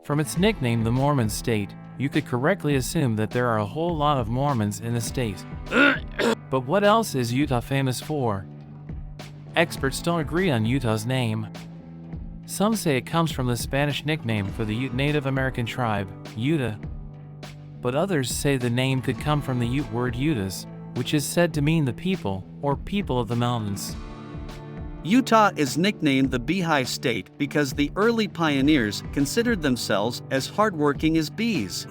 From its nickname, the Mormon State, you could correctly assume that there are a whole lot of Mormons in the state. But what else is Utah famous for? Experts don't agree on Utah's name. Some say it comes from the Spanish nickname for the Ute Native American tribe, Utah. But others say the name could come from the Ute word Utes, which is said to mean the people, or people of the mountains. Utah is nicknamed the Beehive State because the early pioneers considered themselves as hardworking as bees.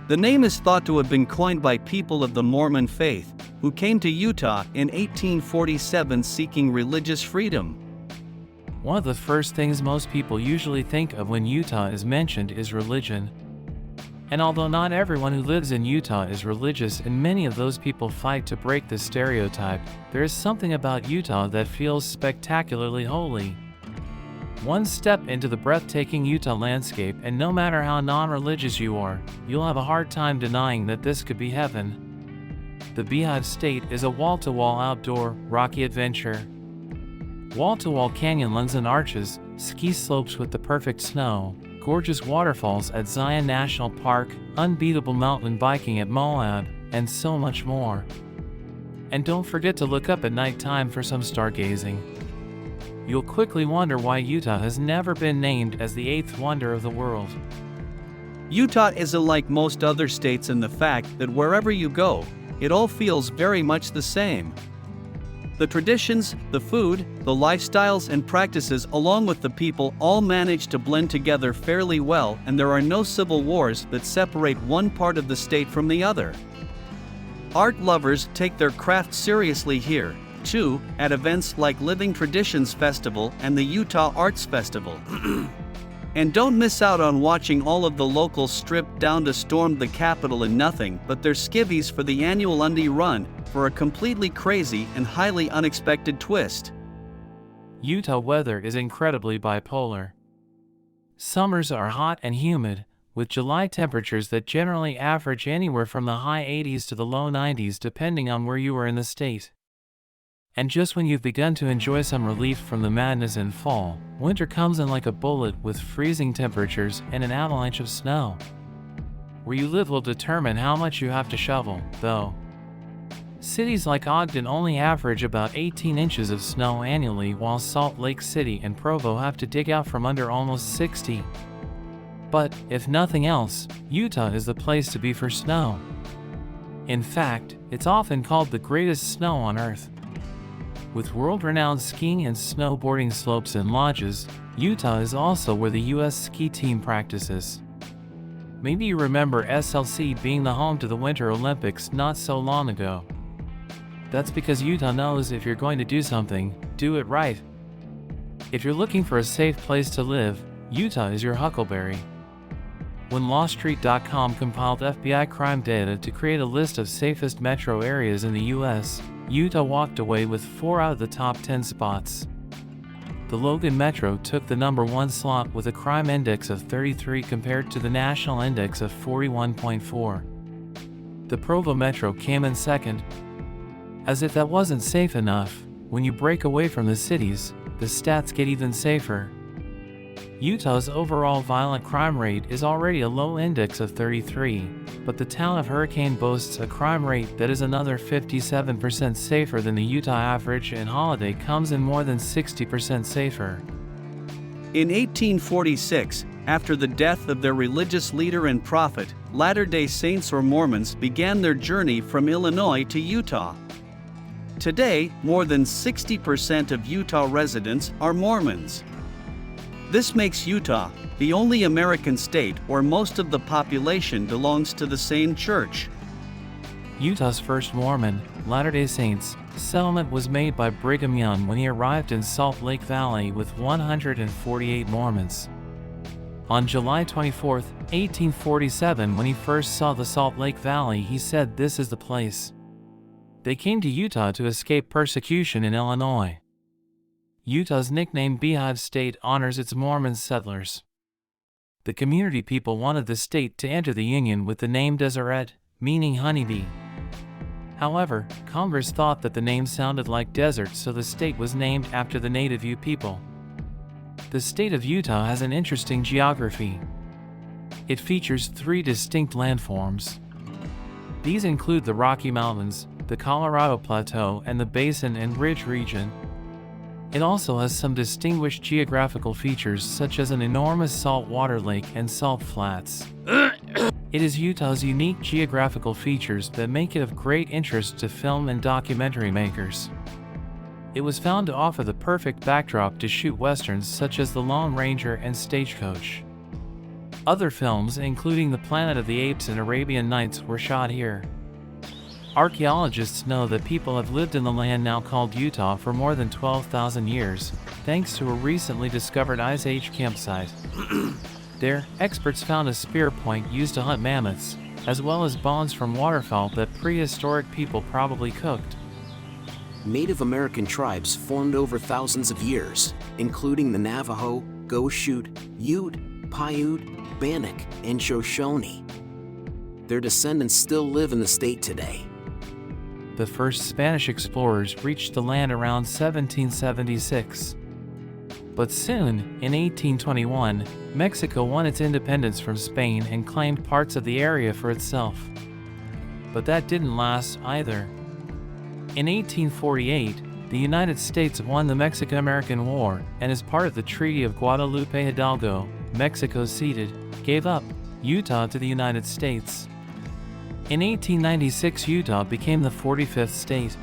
The name is thought to have been coined by people of the Mormon faith, who came to Utah in 1847 seeking religious freedom. One of the first things most people usually think of when Utah is mentioned is religion. And although not everyone who lives in Utah is religious and many of those people fight to break the stereotype, there is something about Utah that feels spectacularly holy. One step into the breathtaking Utah landscape and no matter how non-religious you are, you'll have a hard time denying that this could be heaven. The Beehive State is a wall-to-wall outdoor, rocky adventure. Wall-to-wall canyonlands and arches, ski slopes with the perfect snow, gorgeous waterfalls at Zion National Park, unbeatable mountain biking at Moab, and so much more. And don't forget to look up at nighttime for some stargazing. You'll quickly wonder why Utah has never been named as the 8th wonder of the world. Utah is unlike most other states in the fact that wherever you go, it all feels very much the same. The traditions, the food, the lifestyles and practices along with the people all manage to blend together fairly well, and there are no civil wars that separate one part of the state from the other. Art lovers take their craft seriously here, too, at events like Living Traditions Festival and the Utah Arts Festival. And don't miss out on watching all of the locals strip down to storm the Capitol in nothing but their skivvies for the annual Undy Run, for a completely crazy and highly unexpected twist. Utah weather is incredibly bipolar. Summers are hot and humid, with July temperatures that generally average anywhere from the high 80s to the low 90s depending on where you are in the state. And just when you've begun to enjoy some relief from the madness in fall, winter comes in like a bullet with freezing temperatures and an avalanche of snow. Where you live will determine how much you have to shovel, though. Cities like Ogden only average about 18 inches of snow annually, while Salt Lake City and Provo have to dig out from under almost 60. But, if nothing else, Utah is the place to be for snow. In fact, it's often called the greatest snow on Earth. With world-renowned skiing and snowboarding slopes and lodges, Utah is also where the U.S. ski team practices. Maybe you remember SLC being the home to the Winter Olympics not so long ago. That's because Utah knows if you're going to do something, do it right. If you're looking for a safe place to live, Utah is your huckleberry. When LawStreet.com compiled FBI crime data to create a list of safest metro areas in the U.S., Utah walked away with 4 out of the top 10 spots. The Logan Metro took the number 1 slot with a crime index of 33 compared to the national index of 41.4. The Provo Metro came in second. As if that wasn't safe enough, when you break away from the cities, the stats get even safer. Utah's overall violent crime rate is already a low index of 33, but the town of Hurricane boasts a crime rate that is another 57% safer than the Utah average, and Holiday comes in more than 60% safer. In 1846, after the death of their religious leader and prophet, Latter-day Saints or Mormons began their journey from Illinois to Utah. Today, more than 60% of Utah residents are Mormons. This makes Utah the only American state where most of the population belongs to the same church. Utah's first Mormon, Latter-day Saints, settlement was made by Brigham Young when he arrived in Salt Lake Valley with 148 Mormons. On July 24, 1847, when he first saw the Salt Lake Valley, he said, "This is the place." They came to Utah to escape persecution in Illinois. Utah's nickname Beehive State honors its Mormon settlers. The community people wanted the state to enter the Union with the name Deseret, meaning honeybee. However, Congress thought that the name sounded like desert, so the state was named after the native Ute people. The state of Utah has an interesting geography. It features 3 distinct landforms. These include the Rocky Mountains, the Colorado Plateau, and the Basin and Ridge region. It also has some distinguished geographical features such as an enormous saltwater lake and salt flats. It is Utah's unique geographical features that make it of great interest to film and documentary makers. It was found to offer the perfect backdrop to shoot westerns such as The Lone Ranger and Stagecoach. Other films, including The Planet of the Apes and Arabian Nights, were shot here. Archaeologists know that people have lived in the land now called Utah for more than 12,000 years, thanks to a recently discovered Ice Age campsite. There, experts found a spear point used to hunt mammoths, as well as bones from waterfowl that prehistoric people probably cooked. Native American tribes formed over thousands of years, including the Navajo, Goshute, Ute, Paiute, Bannock, and Shoshone. Their descendants still live in the state today. The first Spanish explorers reached the land around 1776. But soon, in 1821, Mexico won its independence from Spain and claimed parts of the area for itself. But that didn't last either. In 1848, the United States won the Mexican-American War, and as part of the Treaty of Guadalupe Hidalgo, Mexico gave up Utah to the United States. In 1896, Utah became the 45th state.